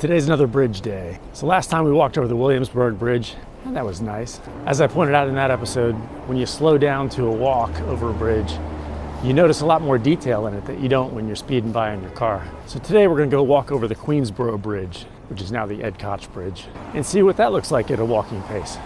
Today's another bridge day. So last time we walked over the Williamsburg Bridge, and that was nice. As I pointed out in that episode, when you slow down to a walk over a bridge, you notice a lot more detail in it that you don't when you're speeding by in your car. So today we're gonna go walk over the Queensboro Bridge, which is now the Ed Koch Bridge, and see what that looks like at a walking pace.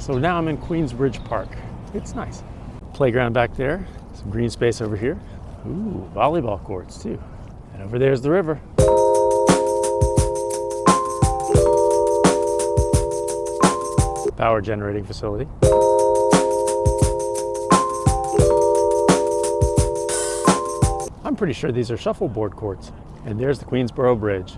So now I'm in Queensbridge Park. It's nice. Playground back there, some green space over here. Ooh, volleyball courts too. And over there's the river. Power generating facility. I'm pretty sure these are shuffleboard courts. And there's the Queensboro Bridge.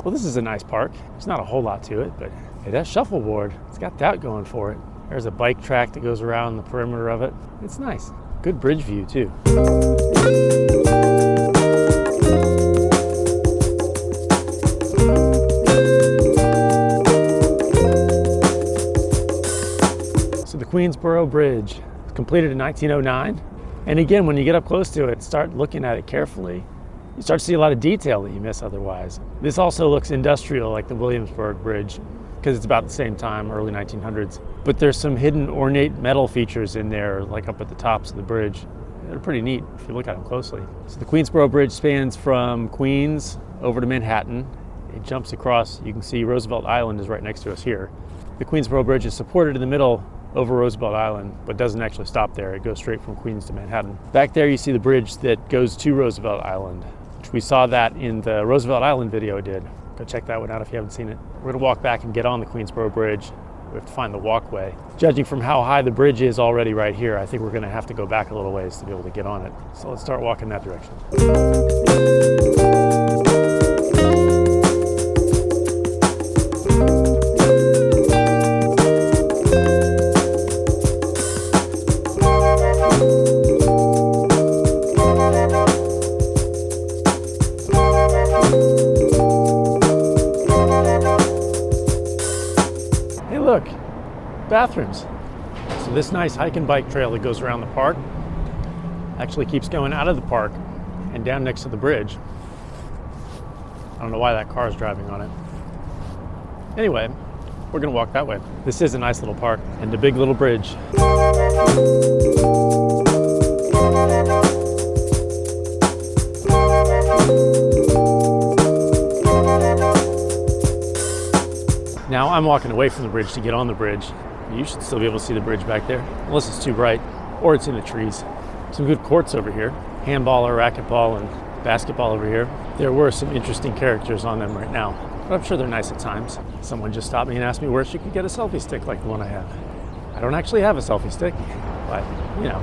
Well, this is a nice park. There's not a whole lot to it, but hey, that shuffleboard, it's got that going for it. There's a bike track that goes around the perimeter of it. It's nice. Good bridge view too. So the Queensboro Bridge was completed in 1909. And again, when you get up close to it, start looking at it carefully, you start to see a lot of detail that you miss otherwise. This also looks industrial like the Williamsburg Bridge because it's about the same time, early 1900s. But there's some hidden ornate metal features in there, like up at the tops of the bridge. They're pretty neat if you look at them closely. So the Queensboro Bridge spans from Queens over to Manhattan. It jumps across, you can see Roosevelt Island is right next to us here. The Queensboro Bridge is supported in the middle over Roosevelt Island, but doesn't actually stop there. It goes straight from Queens to Manhattan. Back there you see the bridge that goes to Roosevelt Island. We saw that in the Roosevelt Island video I did. Go check that one out if you haven't seen it. We're gonna walk back and get on the Queensboro Bridge. We have to find the walkway. Judging from how high the bridge is already right here, I think we're gonna have to go back a little ways to be able to get on it. So let's start walking that direction. Look, bathrooms. So this nice hike and bike trail that goes around the park actually keeps going out of the park and down next to the bridge. I don't know why that car is driving on it. Anyway, we're gonna walk that way. This is a nice little park and a big little bridge. Now I'm walking away from the bridge to get on the bridge. You should still be able to see the bridge back there, unless it's too bright or it's in the trees. Some good courts over here. Handball or racquetball and basketball over here. There were some interesting characters on them right now, but I'm sure they're nice at times. Someone just stopped me and asked me where she could get a selfie stick like the one I have. I don't actually have a selfie stick, but you know.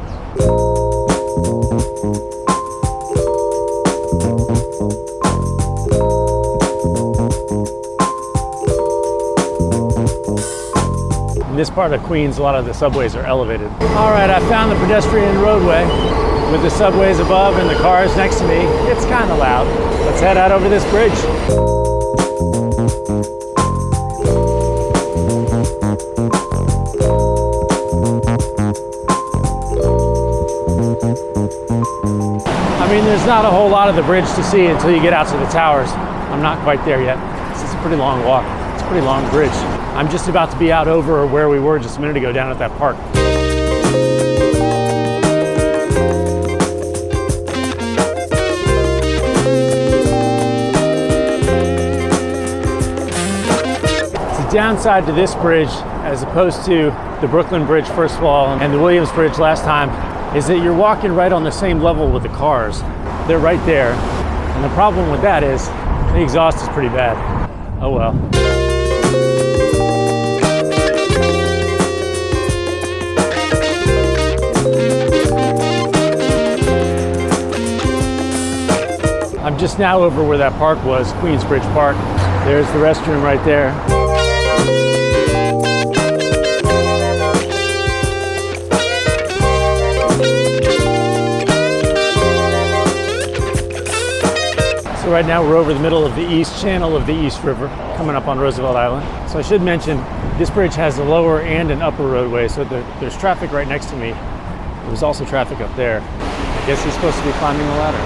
In this part of Queens, a lot of the subways are elevated. All right, I found the pedestrian roadway with the subways above and the cars next to me. It's kind of loud. Let's head out over this bridge. I mean, there's not a whole lot of the bridge to see until you get out to the towers. I'm not quite there yet. This is a pretty long walk. It's a pretty long bridge. I'm just about to be out over where we were just a minute ago down at that park. downside to this bridge, as opposed to the Brooklyn Bridge first of all, and the Williams Bridge last time, is that you're walking right on the same level with the cars. They're right there. And the problem with that is the exhaust is pretty bad. Oh well. I'm just now over where that park was, Queensbridge Park. There's the restroom right there. So right now we're over the middle of the east channel of the East River, coming up on Roosevelt Island. So I should mention, this bridge has a lower and an upper roadway, so there's traffic right next to me. There's also traffic up there. I guess he's supposed to be climbing the ladder.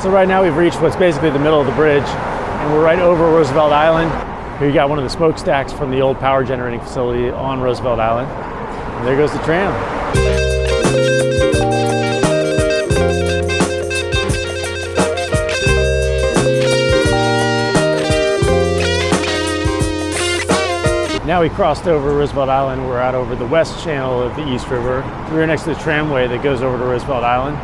So right now we've reached what's basically the middle of the bridge, and we're right over Roosevelt Island. Here you got one of the smokestacks from the old power generating facility on Roosevelt Island. And there goes the tram. Now we crossed over Roosevelt Island. We're out over the west channel of the East River. We're next to the tramway that goes over to Roosevelt Island.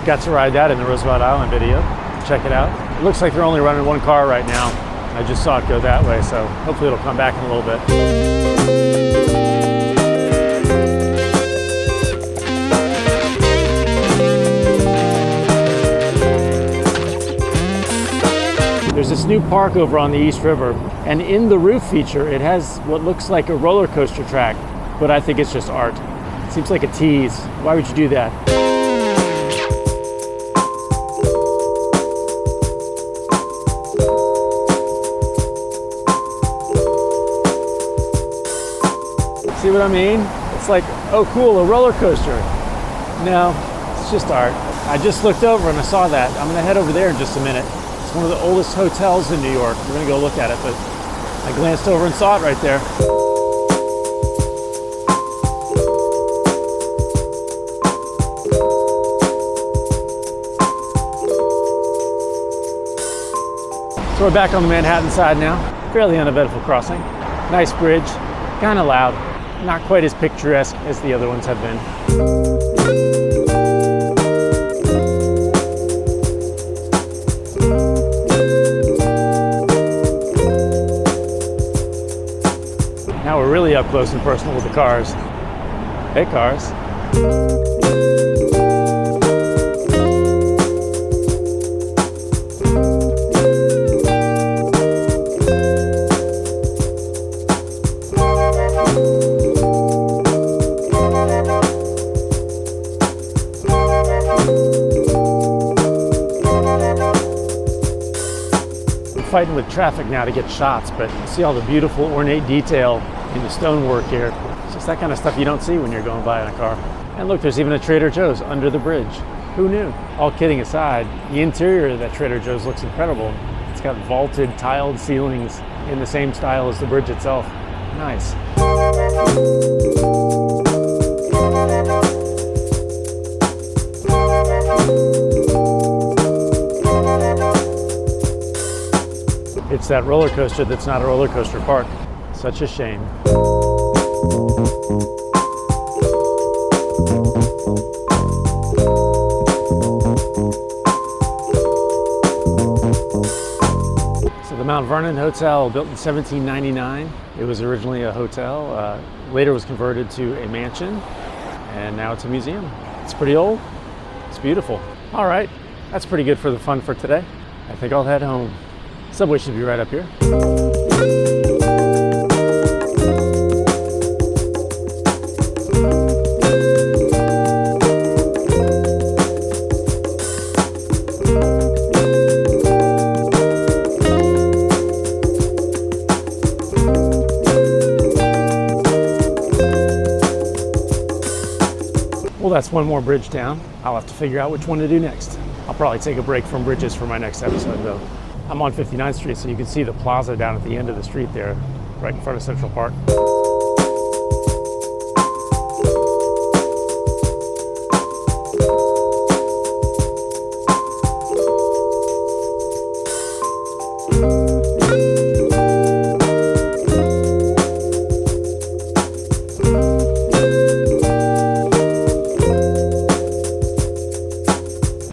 Got to ride that in the Roosevelt Island video. Check it out. It looks like they're only running one car right now. I just saw it go that way, so hopefully it'll come back in a little bit. There's this new park over on the East River, and in the roof feature, it has what looks like a roller coaster track, but I think it's just art. It seems like a tease. Why would you do that? See what I mean? It's like, oh cool, a roller coaster. No, it's just art. I just looked over and I saw that. I'm gonna head over there in just a minute. It's one of the oldest hotels in New York. We're gonna go look at it, but I glanced over and saw it right there. So we're back on the Manhattan side now. Fairly uneventful crossing. Nice bridge, kind of loud. Not quite as picturesque as the other ones have been. Now we're really up close and personal with the cars. Hey cars. Fighting with traffic now to get shots, but see all the beautiful ornate detail in the stonework here. It's just that kind of stuff you don't see when you're going by in a car. And look, there's even a Trader Joe's under the bridge. Who knew? All kidding aside, the interior of that Trader Joe's looks incredible. It's got vaulted, tiled ceilings in the same style as the bridge itself. Nice. It's that roller coaster that's not a roller coaster park. Such a shame. So the Mount Vernon Hotel, built in 1799. It was originally a hotel, later was converted to a mansion, and now it's a museum. It's pretty old, it's beautiful. All right, that's pretty good for the fun for today. I think I'll head home. Subway should be right up here. Well, that's one more bridge down. I'll have to figure out which one to do next. I'll probably take a break from bridges for my next episode though. I'm on 59th Street, so you can see the plaza down at the end of the street there, right in front of Central Park.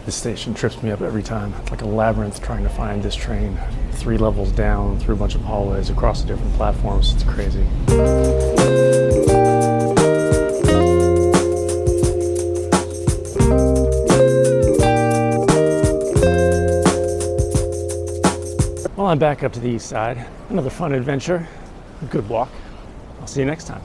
This station trips me up every time. It's like a labyrinth trying to find this train. 3 levels down, through a bunch of hallways, across the different platforms. It's crazy. Well, I'm back up to the east side. Another fun adventure, a good walk. I'll see you next time.